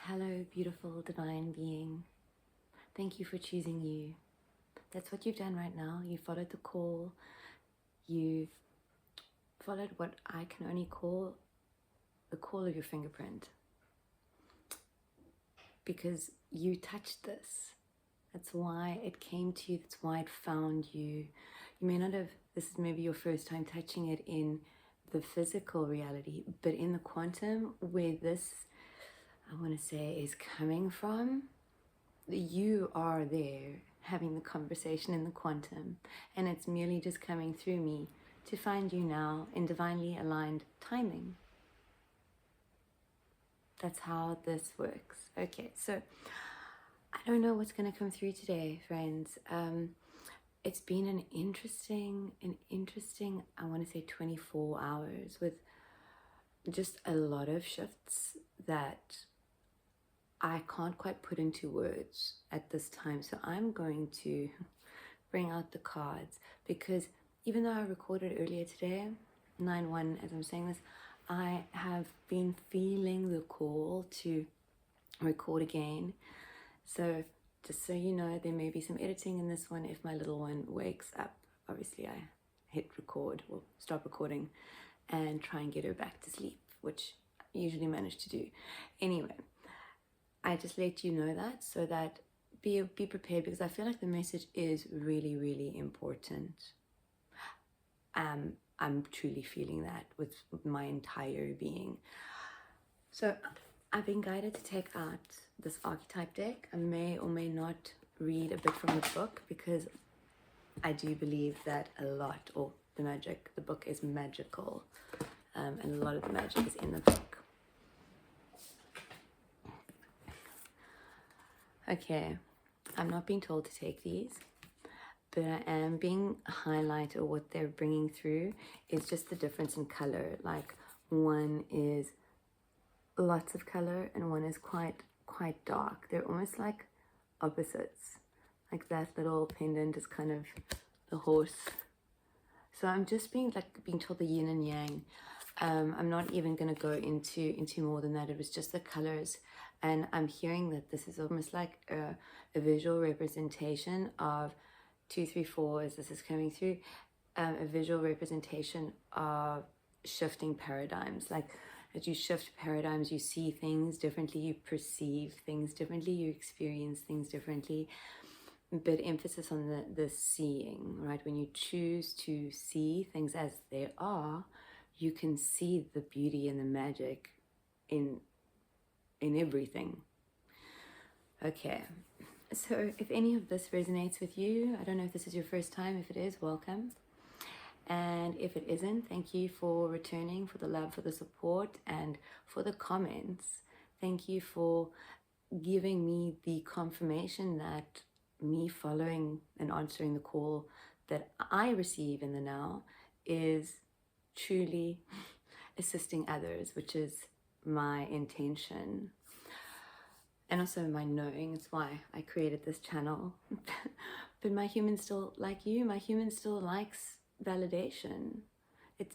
Hello, beautiful divine being. Thank you for choosing you. That's what you've done right now. You followed the call. You followed what I can only call the call of your fingerprint. Because you touched this. That's why it came to you. That's why it found you. You may not have, this is maybe your first time touching it in the physical reality, but in the quantum, where this, I want to say, is coming from, you are there having the conversation in the quantum, and it's merely just coming through me to find you now in divinely aligned timing. That's how this works. Okay, so I don't know what's going to come through today, friends. It's been an interesting, I want to say 24 hours with just a lot of shifts that I can't quite put into words at this time. So I'm going to bring out the cards, because even though I recorded earlier today, 9/1, as I'm saying this, I have been feeling the call to record again. So just so you know, there may be some editing in this one if my little one wakes up. Obviously I hit record or stop recording and try and get her back to sleep, which I usually manage to do. Anyway, I just let you know that so that be prepared, because I feel like the message is really, really important. I'm truly feeling that with my entire being. So I've been guided to take out this archetype deck. I may or may not read a bit from the book, because I do believe that a lot, or the book is magical, and a lot of the magic is in the book. Okay, I'm not being told to take these, but I am being highlighted, or what they're bringing through is just the difference in color. Like one is lots of color and one is quite dark. They're almost like opposites. Like that little pendant is kind of the horse. So I'm just being told the yin and yang. I'm not even going to go into more than that. It was just the colors, and I'm hearing that this is almost like a visual representation of 2, 3, 4, as this is coming through, a visual representation of shifting paradigms. Like as you shift paradigms, you see things differently, you perceive things differently, you experience things differently. But emphasis on the seeing, right? When you choose to see things as they are, you can see the beauty and the magic in everything. Okay, so if any of this resonates with you, I don't know if this is your first time. If it is, welcome. And if it isn't, thank you for returning, for the love, for the support, and for the comments. Thank you for giving me the confirmation that me following and answering the call that I receive in the now is truly assisting others, which is my intention. And also my knowing. It's why I created this channel. But my human still, like you, my human still likes validation. It's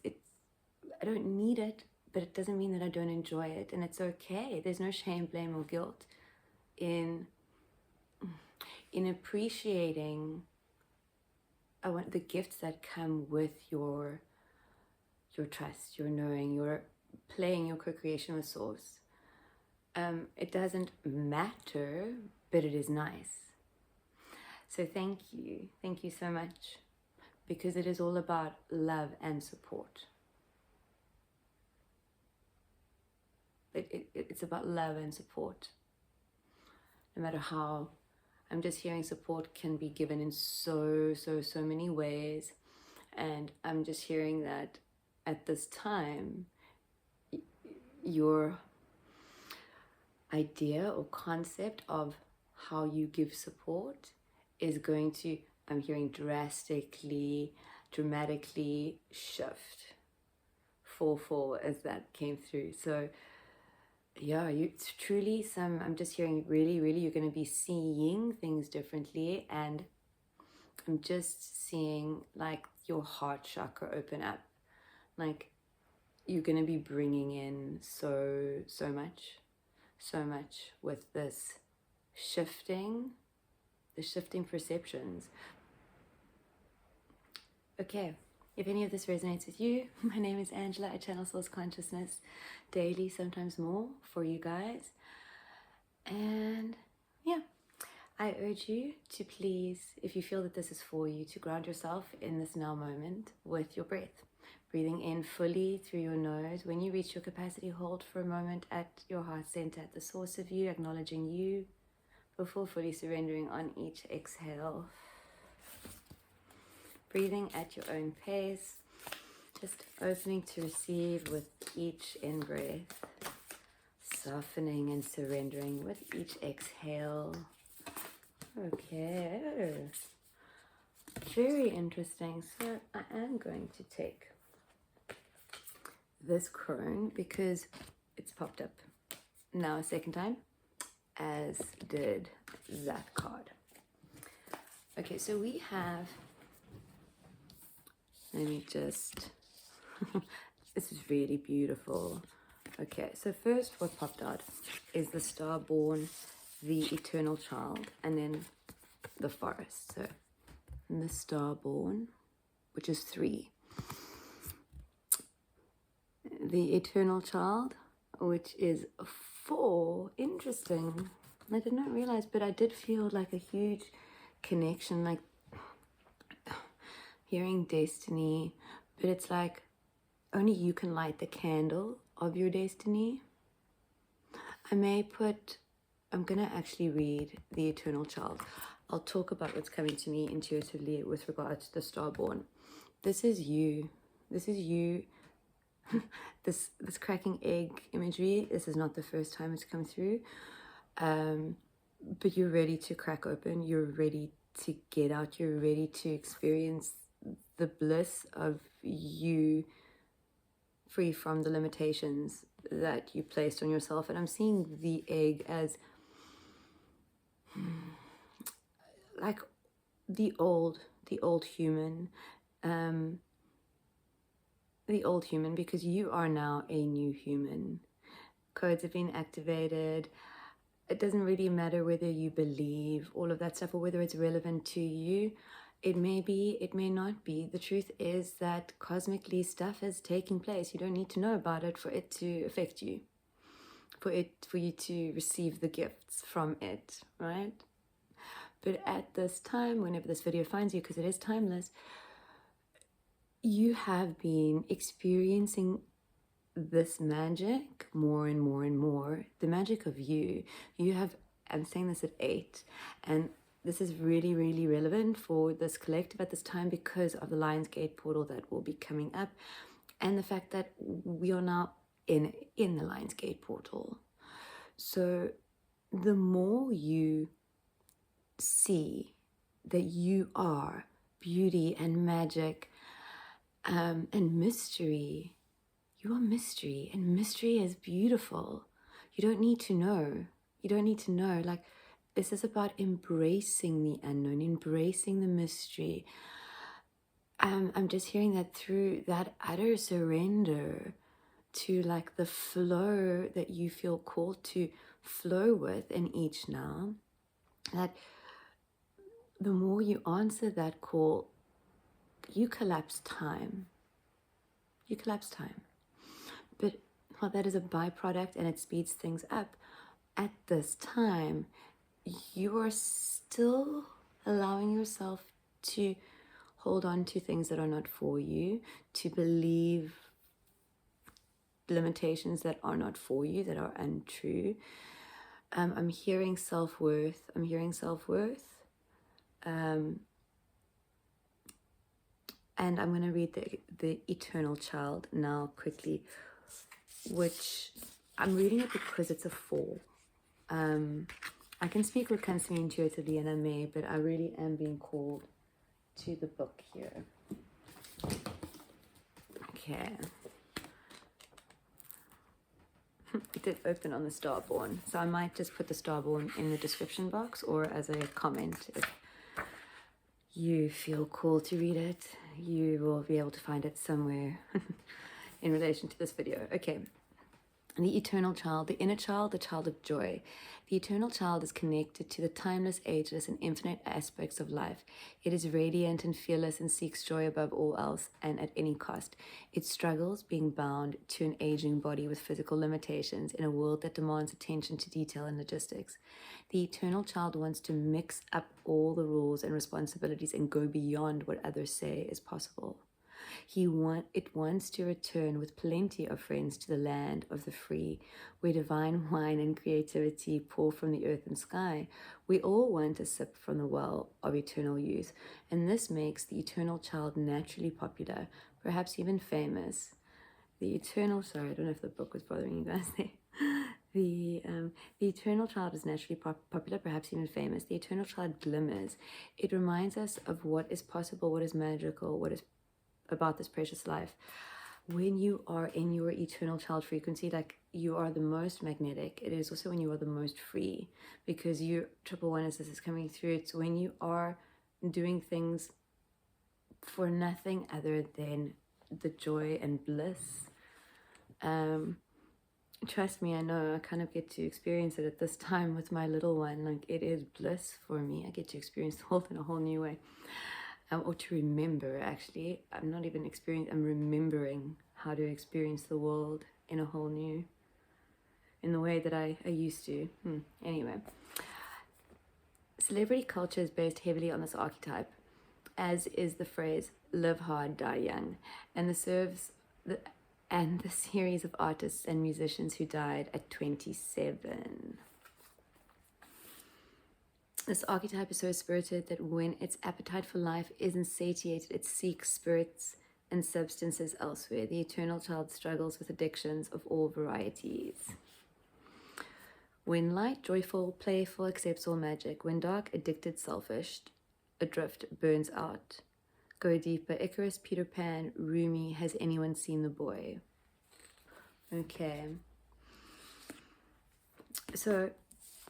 I don't need it, but it doesn't mean that I don't enjoy it, and it's okay. There's no shame, blame, or guilt in appreciating the gifts that come with your trust, your knowing, your playing your co-creation with source. It doesn't matter, but it is nice. So thank you so much, because it is all about love and support. It's about love and support. No matter how, I'm just hearing support can be given in so many ways. And I'm just hearing that at this time, your idea or concept of how you give support is going to, I'm hearing, dramatically shift. 4/4 as that came through. So yeah, it's truly I'm just hearing really, you're going to be seeing things differently. And I'm just seeing like your heart chakra open up. Like you're going to be bringing in so much. so much with this shifting, the shifting perceptions. Okay, if any of this resonates with you, my name is Angela. I channel Source Consciousness daily, sometimes more, for you guys. And yeah, I urge you to please, if you feel that this is for you, to ground yourself in this now moment with your breath. Breathing in fully through your nose. When you reach your capacity, hold for a moment at your heart center, at the source of you, acknowledging you, before fully surrendering on each exhale. Breathing at your own pace, just opening to receive with each in-breath, softening and surrendering with each exhale. Okay, very interesting. So I am going to take this crone because it's popped up now a second time, as did that card. Okay, so we have, let me just, this is really beautiful. Okay, so first what popped out is the Starborn, the Eternal Child, and then the Forest. So the Starborn, which is 3. The Eternal Child, which is 4. Interesting. I did not realize, but I did feel like a huge connection, like hearing destiny, but it's like only you can light the candle of your destiny. I'm gonna actually read the Eternal Child. I'll talk about what's coming to me intuitively with regards to the Starborn. This is you. This is you. this cracking egg imagery, this is not the first time it's come through. But you're ready to crack open. You're ready to get out. You're ready to experience the bliss of you, free from the limitations that you placed on yourself. And I'm seeing the egg as like the old human, because you are now a new human. Codes have been activated. It doesn't really matter whether you believe all of that stuff or whether it's relevant to you. It may be, it may not be. The truth is that cosmically stuff is taking place. You don't need to know about it for it to affect you, for you to receive the gifts from it, right? But at this time, whenever this video finds you, because it is timeless, you have been experiencing this magic more and more and more. The magic of you. You have, I'm saying this at 8, and this is really, really relevant for this collective at this time because of the Lionsgate portal that will be coming up, and the fact that we are now in the Lionsgate portal. So the more you see that you are beauty and magic and mystery, you are mystery, and mystery is beautiful. You don't need to know. You don't need to know. Like, this is about embracing the unknown, embracing the mystery. I'm just hearing that through that utter surrender to like the flow that you feel called to flow with in each now. That the more you answer that call, you collapse time. You collapse time. But while that is a byproduct and it speeds things up, at this time, you are still allowing yourself to hold on to things that are not for you, to believe limitations that are not for you, that are untrue. I'm hearing self-worth. I'm hearing self-worth. And I'm going to read the Eternal Child now quickly, which I'm reading it because it's a 4. I can speak what comes to me intuitively, and I may, but I really am being called to the book here. Okay. It did open on the Starborn, so I might just put the Starborn in the description box or as a comment. If you feel called to read it, you will be able to find it somewhere in relation to this video. Okay. The eternal child, the inner child, the child of joy. The eternal child is connected to the timeless, ageless, and infinite aspects of life. It is radiant and fearless and seeks joy above all else and at any cost. It struggles being bound to an aging body with physical limitations in a world that demands attention to detail and logistics. The eternal child wants to mix up all the rules and responsibilities and go beyond what others say is possible. It wants to return with plenty of friends to the land of the free, where divine wine and creativity pour from the earth and sky. We all want to sip from the well of eternal youth, and this makes the eternal child naturally popular, perhaps even famous. Sorry, I don't know if the book was bothering you guys there. The eternal child is naturally popular, perhaps even famous. The eternal child glimmers. It reminds us of what is possible, what is magical, what is about this precious life. When you are in your eternal child frequency, like, you are the most magnetic. It is also when you are the most free, because you, triple one, as this is coming through, it's when you are doing things for nothing other than the joy and bliss. Trust me, I know I kind of get to experience it at this time with my little one. Like, it is bliss for me. I get to experience the world in a whole new way. Or to remember, actually. I'm not even experiencing, I'm remembering how to experience the world in a whole new, in the way that I used to. Anyway. Celebrity culture is based heavily on this archetype, as is the phrase, live hard, die young, and the series of artists and musicians who died at 27. This archetype is so spirited that when its appetite for life isn't satiated, it seeks spirits and substances elsewhere. The eternal child struggles with addictions of all varieties. When light, joyful, playful, accepts all magic. When dark, addicted, selfish, adrift, burns out. Go deeper. Icarus, Peter Pan, Rumi. Has anyone seen the boy? Okay. So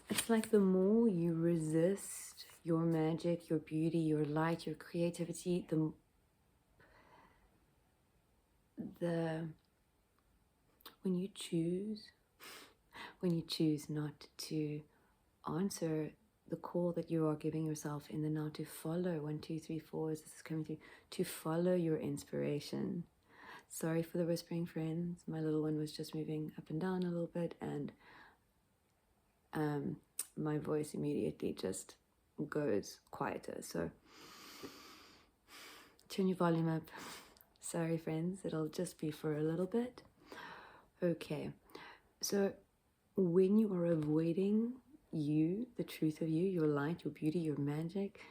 it's like the more you resist your magic, your beauty, your light, your creativity, when you choose not to answer the call that you are giving yourself in the now, to follow 1, 2, 3, 4 as this is coming through, to follow your inspiration. Sorry for the whispering, friends. My little one was just moving up and down a little bit, and my voice immediately just goes quieter. So turn your volume up. Sorry, friends. It'll just be for a little bit. Okay. So when you are avoiding you, the truth of you, your light, your beauty, your magic,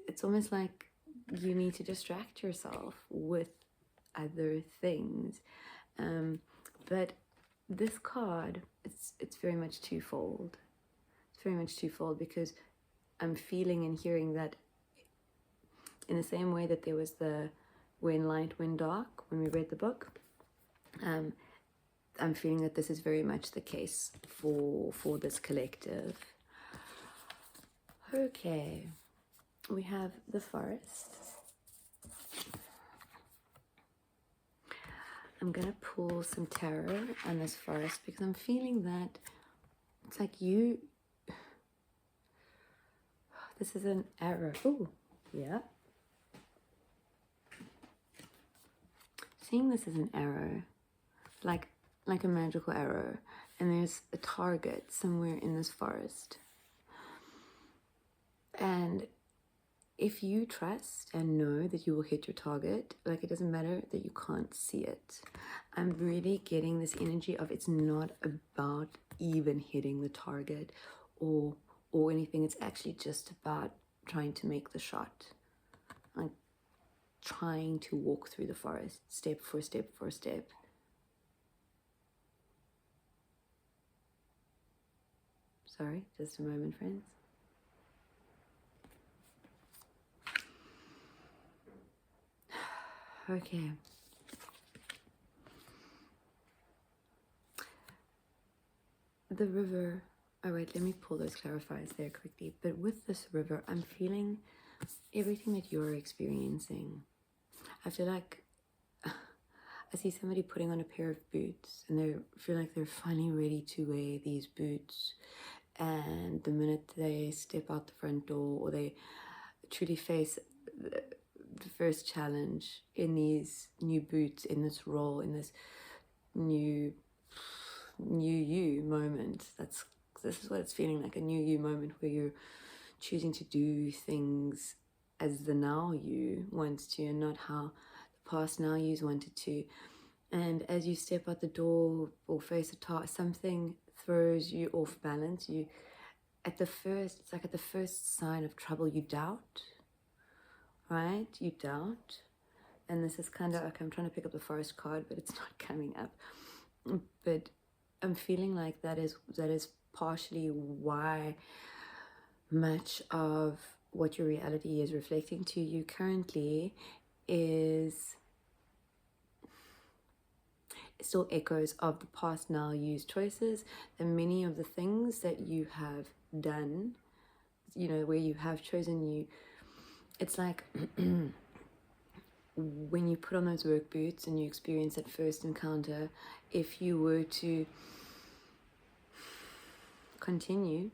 it's almost like you need to distract yourself with other things. But this card, it's very much twofold. It's very much twofold, because I'm feeling and hearing that in the same way that there was the when light, when dark, when we read the book, I'm feeling that this is very much the case for this collective. Okay, we have the forest. I'm going to pull some tarot on this forest, because I'm feeling that it's like this is an arrow. Oh, yeah. Seeing this as an arrow, like a magical arrow, and there's a target somewhere in this forest. And if you trust and know that you will hit your target, like, it doesn't matter that you can't see it. I'm really getting this energy of it's not about even hitting the target or anything. It's actually just about trying to make the shot. Like, trying to walk through the forest, step for step for step. Sorry, just a moment, friends. Okay. The river. All right, let me pull those clarifiers there quickly. But with this river, I'm feeling everything that you're experiencing. I feel like I see somebody putting on a pair of boots, and they feel like they're finally ready to wear these boots. And the minute they step out the front door, or they truly face the first challenge in these new boots, in this role, in this new you moment, this is what it's feeling like, a new you moment, where you're choosing to do things as the now you wants to, and not how the past now yous wanted to. And as you step out the door or face a task, something throws you off balance. You, at the first, it's like at the first sign of trouble, you doubt, right? You doubt. And this is kind of, okay, I'm trying to pick up the forest card, but it's not coming up. But I'm feeling like that is partially why much of what your reality is reflecting to you currently is still echoes of the past now used choices, and many of the things that you have done, you know, where you have chosen you. It's like when you put on those work boots and you experience that first encounter, if you were to continue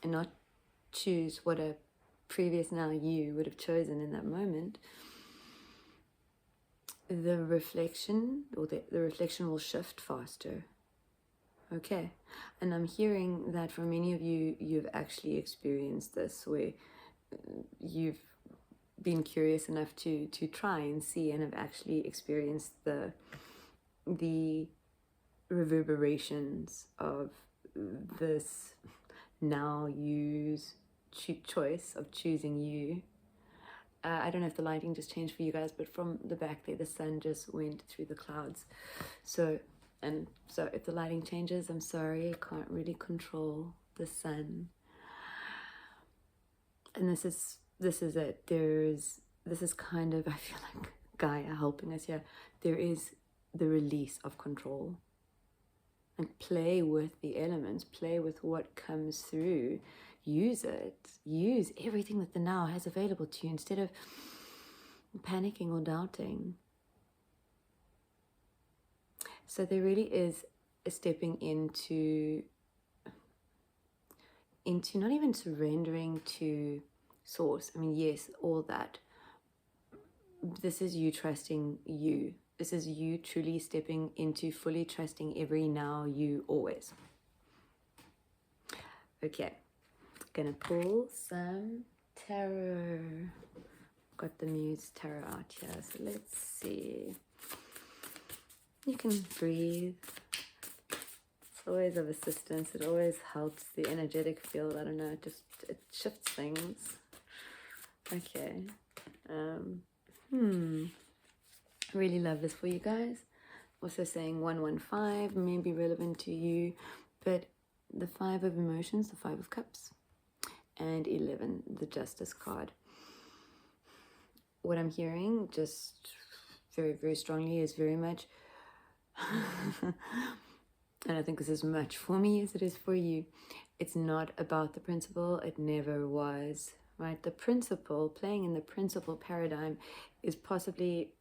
and not choose what a previous now you would have chosen in that moment, the reflection, or the reflection will shift faster. Okay. And I'm hearing that for many of you, you've actually experienced this, where you've been curious enough to try and see, and have actually experienced the reverberations of this now use choice of choosing you. I don't know if the lighting just changed for you guys, but from the back there, the sun just went through the clouds. So if the lighting changes, I'm sorry, I can't really control the sun. And this is it. This is kind of, I feel like Gaia helping us here. There is the release of control. And play with the elements, play with what comes through. Use it. Use everything that the now has available to you, instead of panicking or doubting. So there really is a stepping into not even surrendering to source. I mean, yes, all that. This is you trusting you. This is you truly stepping into fully trusting every now you always. Okay, gonna pull some tarot. Got the Muse Tarot out here, so let's see. You can breathe. It's always of assistance. It always helps the energetic field. I don't know, it shifts things. Okay. Really love this for you guys. Also saying 115 may be relevant to you, but the 5 of emotions, the 5 of cups, and 11, the Justice card. What I'm hearing just very, very strongly is very much, and I think this is much for me as it is for you, it's not about the principle. It never was, right? The principle, playing in the principle paradigm, is possibly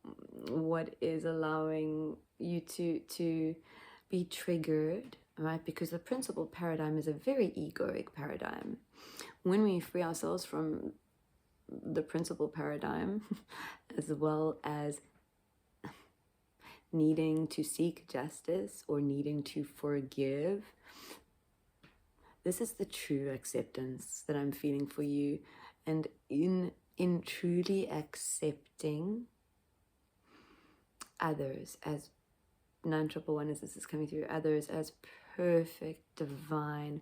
what is allowing you to be triggered, right? Because the principle paradigm is a very egoic paradigm. When we free ourselves from the principle paradigm, as well as needing to seek justice or needing to forgive, this is the true acceptance that I'm feeling for you. And in truly accepting others as 911, as this is coming through, others as perfect, divine,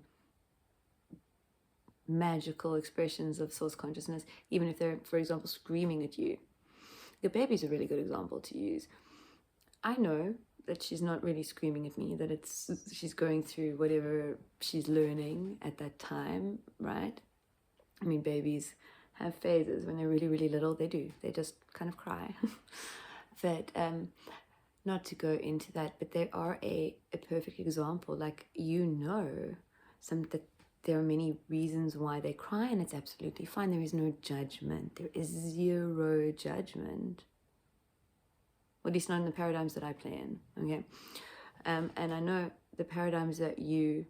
magical expressions of source consciousness, even if they're, for example, screaming at you. Your baby's a really good example to use. I know that she's not really screaming at me, that she's going through whatever she's learning at that time, right? I mean, babies have phases. When they're really, really little, they just kind of cry. But not to go into that, but they are a perfect example. Like, that there are many reasons why they cry, and it's absolutely fine. There is no judgment. There is zero judgment at least not in the paradigms that I play in, okay? And I know the paradigms that you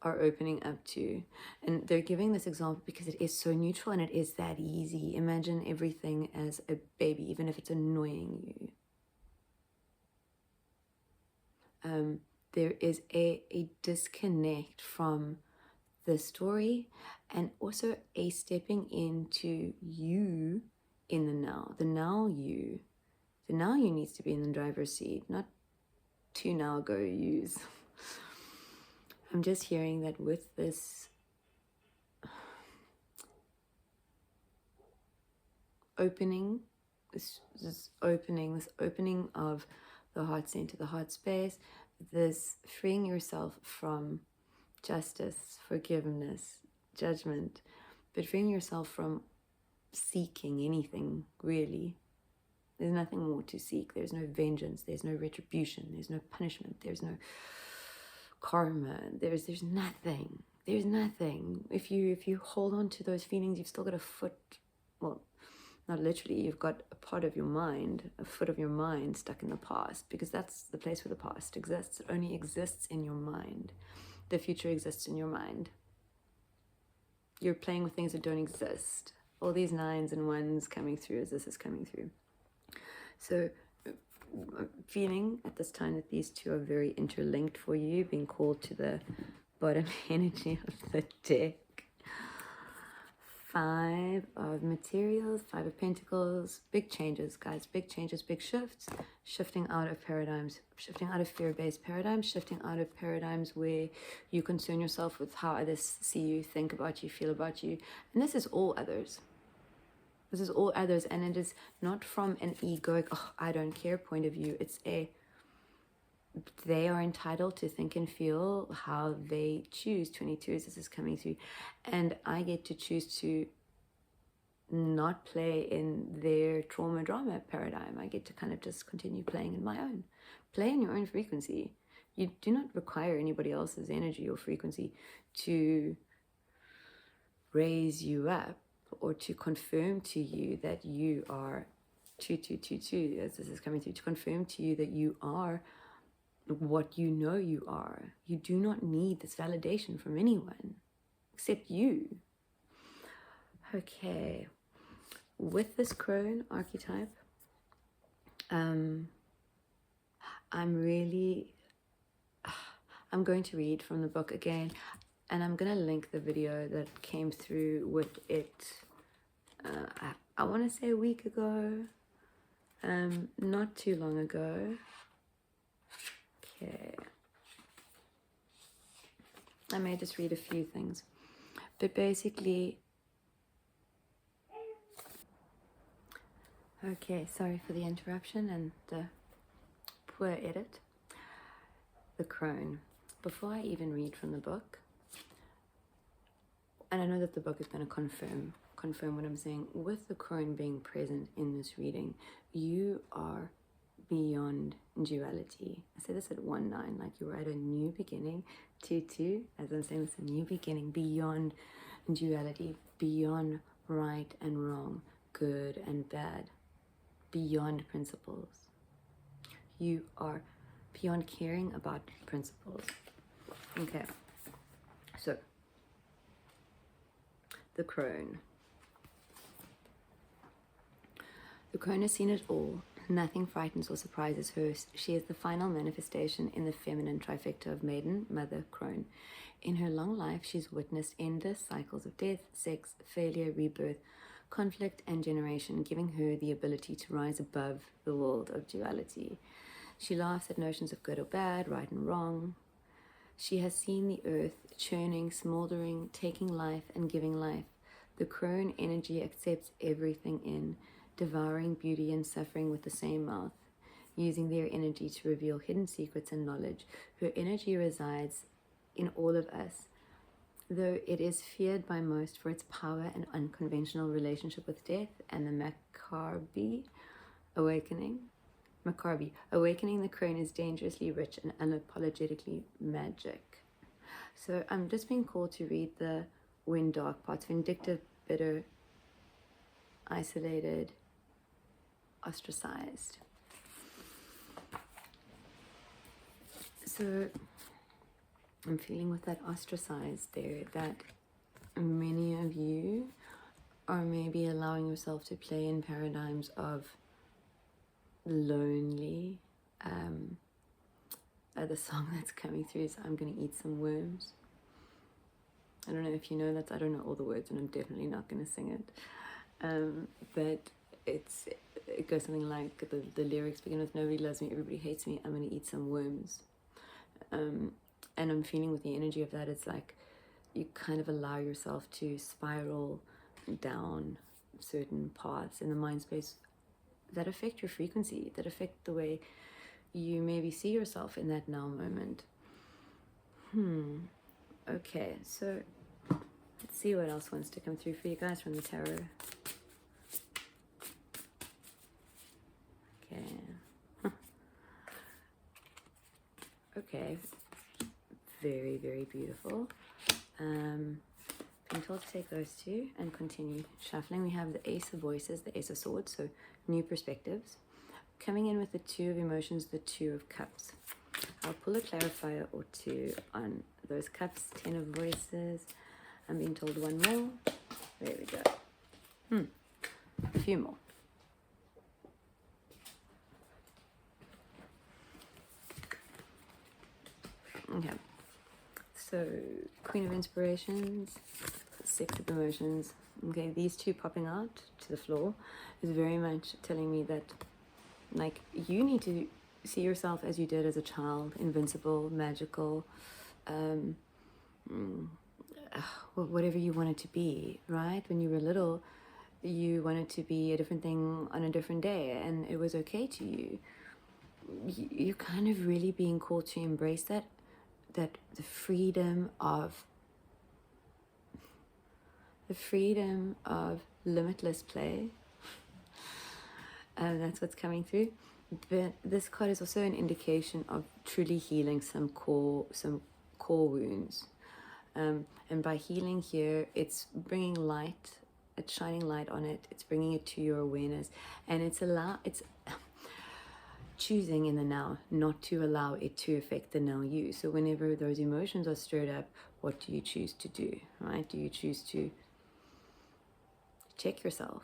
are opening up to, and they're giving this example because it is so neutral and it is that easy. Imagine everything as a baby, even if it's annoying you. There is a disconnect from the story, and also a stepping into you in the now. The now you needs to be in the driver's seat, not 2 now ago yous. I'm just hearing that with this opening, this opening of the heart center, the heart space, this freeing yourself from justice, forgiveness, judgment, but freeing yourself from seeking anything, really. There's nothing more to seek. There's no vengeance, there's no retribution, there's no punishment, there's no karma, there's nothing. There's nothing. If you hold on to those feelings, you've still got a foot, well, not literally, you've got a part of your mind, a foot of your mind stuck in the past, because that's the place where the past exists. It only exists in your mind. The future exists in your mind. You're playing with things that don't exist. All these 9s and 1s coming through as this is coming through. So I'm feeling at this time that these two are very interlinked for you, being called to the bottom energy of the deck. 5 of materials, 5 of pentacles, big changes, guys, big changes, big shifts, shifting out of paradigms, shifting out of fear-based paradigms, shifting out of paradigms where you concern yourself with how others see you, think about you, feel about you. And this is all others. This is all others, and it is not from an egoic, oh, I don't care point of view. It's they are entitled to think and feel how they choose. 22s, this is coming through. And I get to choose to not play in their trauma drama paradigm. I get to kind of just continue playing in my own. Play in your own frequency. You do not require anybody else's energy or frequency to raise you up or to confirm to you that you are 2222, as this is coming through, to confirm to you that you are what you know you are. You do not need this validation from anyone except you. Okay, with this crone archetype, I'm going to read from the book again, and I'm going to link the video that came through with it, I want to say a week ago, not too long ago. Okay, I may just read a few things, but basically, okay, sorry for the interruption and the poor edit. The crone. Before I even read from the book, and I know that the book is going to confirm what I'm saying, with the crone being present in this reading, you are beyond duality. I say this at 1-9, like you're at a new beginning. 2-2, as I'm saying, it's a new beginning, beyond duality, beyond right and wrong, good and bad, beyond principles. You are beyond caring about principles. Okay, so the crone. The crone has seen it all. Nothing frightens or surprises her. She is the final manifestation in the feminine trifecta of maiden, mother, crone. In her long life, she's witnessed endless cycles of death, sex, failure, rebirth, conflict, and generation, giving her the ability to rise above the world of duality. She laughs at notions of good or bad, right and wrong. She has seen the earth churning, smoldering, taking life and giving life. The crone energy accepts everything in, devouring beauty and suffering with the same mouth, using their energy to reveal hidden secrets and knowledge. Her energy resides in all of us, though it is feared by most for its power and unconventional relationship with death and the Macabre awakening. Awakening the crone is dangerously rich and unapologetically magic. So I'm just being called to read the when dark parts, vindictive, bitter, isolated, ostracized. So I'm feeling with that ostracized there that many of you are maybe allowing yourself to play in paradigms of lonely. The song that's coming through is I'm Gonna Eat Some Worms. I don't know if you know that. I don't know all the words and I'm definitely not going to sing it. But it goes something like, the lyrics begin with, nobody loves me, everybody hates me, I'm going to eat some worms. And I'm feeling with the energy of that, it's like you kind of allow yourself to spiral down certain paths in the mind space that affect your frequency, that affect the way you maybe see yourself in that now moment. Okay, so let's see what else wants to come through for you guys from the tarot. Okay. Okay. Very, very beautiful. Being told to take those two and continue shuffling. We have the Ace of Voices, the Ace of Swords, so new perspectives. Coming in with the Two of Emotions, the Two of Cups. I'll pull a clarifier or two on those cups. 10 of Voices. I'm being told one more. There we go. A few more. Okay. So, Queen of Inspirations, 6 of Emotions. Okay, these two popping out to the floor is very much telling me that, like, you need to see yourself as you did as a child, invincible, magical, whatever you wanted to be, right? When you were little, you wanted to be a different thing on a different day, and it was okay to you. You're kind of really being called to embrace that the freedom of limitless play. That's what's coming through. But this card is also an indication of truly healing some core wounds. And by healing here, it's bringing light, it's shining light on it, it's bringing it to your awareness, and it's choosing in the now not to allow it to affect the now you. So whenever those emotions are stirred up, what do you choose to do, right? Do you choose to check yourself,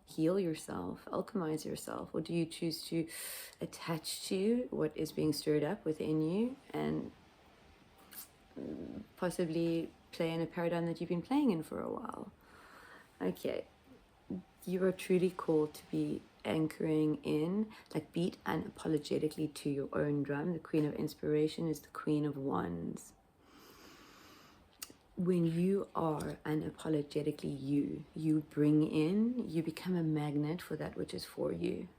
heal yourself, alchemize yourself, or do you choose to attach to what is being stirred up within you and possibly play in a paradigm that you've been playing in for a while? Okay, you are truly called to be anchoring in, like, beat unapologetically to your own drum. The Queen of Inspiration is the Queen of Wands. When you are unapologetically you bring in, you become a magnet for that which is for you.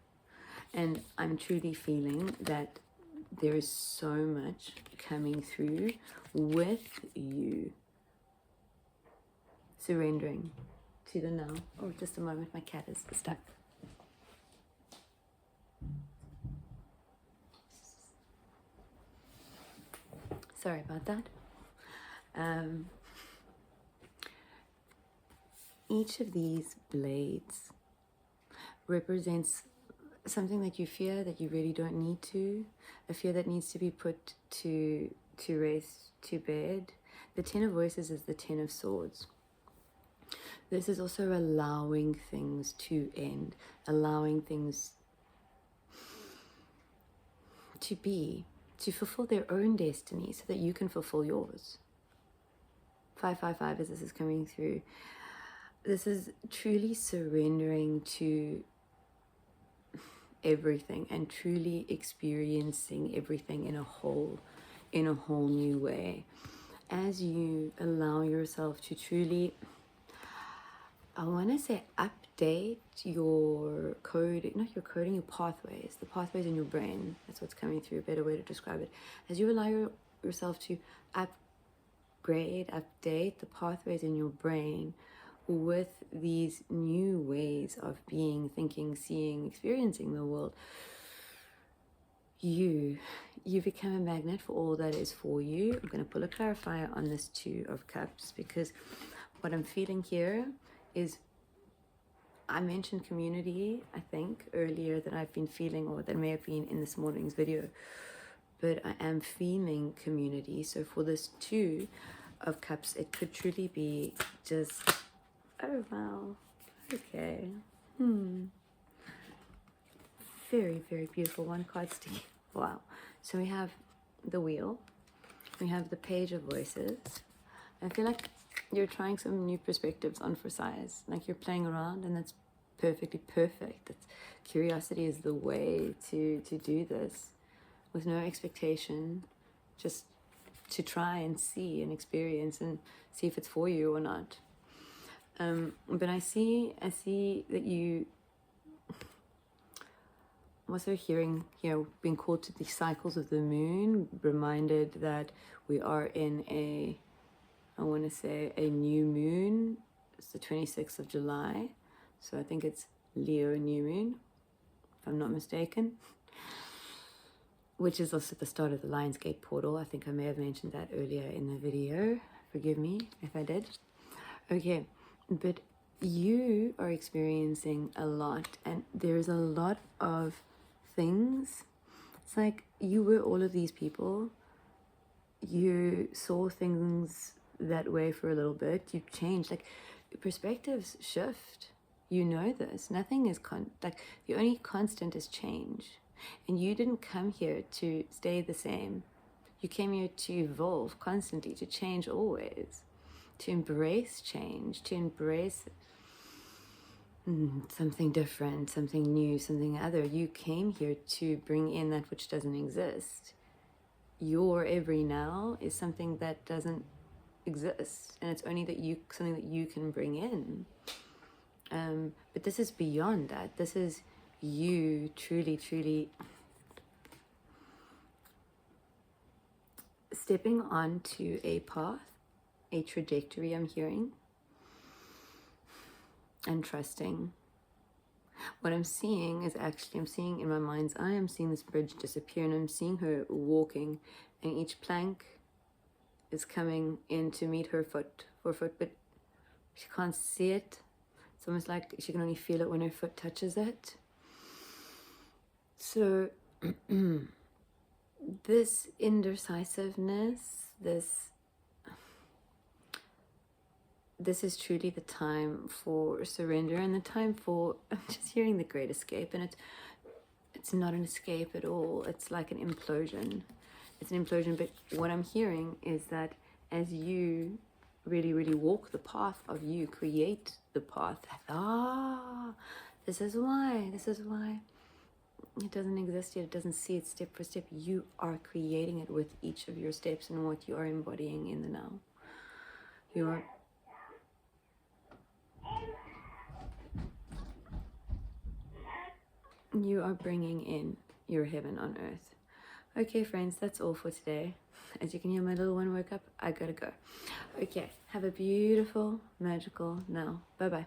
And I'm truly feeling that there is so much coming through with you surrendering to the now. Oh, just a moment, my cat is stuck. Sorry about that. Each of these blades represents something that you fear that you really don't need to, a fear that needs to be put to rest, to bed. The 10 of Voices is the 10 of Swords. This is also allowing things to end, allowing things to be, to fulfill their own destiny so that you can fulfill yours. 555 as this is coming through. This is truly surrendering to everything and truly experiencing everything in a whole new way. As you allow yourself to truly, I want to say, update your code, not your coding, your pathways, the pathways in your brain. That's what's coming through, a better way to describe it. As you allow yourself to upgrade, update the pathways in your brain with these new ways of being, thinking, seeing, experiencing the world, you become a magnet for all that is for you. I'm going to pull a clarifier on this 2 of Cups, because what I'm feeling here is, I mentioned community, I think, earlier, that I've been feeling, or that may have been in this morning's video. but I am feeling community. So for this Two of Cups, it could truly be just, oh wow, okay, very, very beautiful. One card sticky. Wow. So we have the Wheel, we have the Page of Voices. I feel like you're trying some new perspectives on for size, like you're playing around, and that's perfectly perfect. Curiosity is the way to do this, with no expectation, just to try and see and experience and see if it's for you or not. But I see that you also hearing here, being called to the cycles of the moon, reminded that we are in a, I want to say, a new moon. It's the 26th of July. So I think it's Leo new moon, if I'm not mistaken. Which is also the start of the Lionsgate portal. I think I may have mentioned that earlier in the video. Forgive me if I did. Okay, but you are experiencing a lot, and there's a lot of things. It's like you were all of these people. You saw things that way for a little bit. You've changed. Like, perspectives shift. You know this. Nothing is like, the only constant is change. And you didn't come here to stay the same. You came here to evolve constantly, to change always, to embrace change, to embrace something different, something new, something other. You came here to bring in that which doesn't exist. Your every now is something that doesn't exist, and it's only that something that you can bring in. But this is beyond that. This is you truly stepping onto a path, a trajectory, I'm hearing, and trusting. What I'm seeing is actually, I'm seeing in my mind's eye, I'm seeing this bridge disappear, and I'm seeing her walking, and each plank is coming in to meet her foot, but she can't see it. It's almost like she can only feel it when her foot touches it. So this indecisiveness, this is truly the time for surrender, and the time for, I'm just hearing the Great Escape, and it's not an escape at all. It's like an implosion. It's an implosion, but what I'm hearing is that as you really walk the path of you, create the path. This is why it doesn't exist yet. It doesn't see it step for step. You are creating it with each of your steps and what you are embodying in the now. You are bringing in your heaven on earth. Okay, friends, that's all for today. As you can hear, my little one woke up. I gotta go. Okay, have a beautiful, magical now. Bye-bye.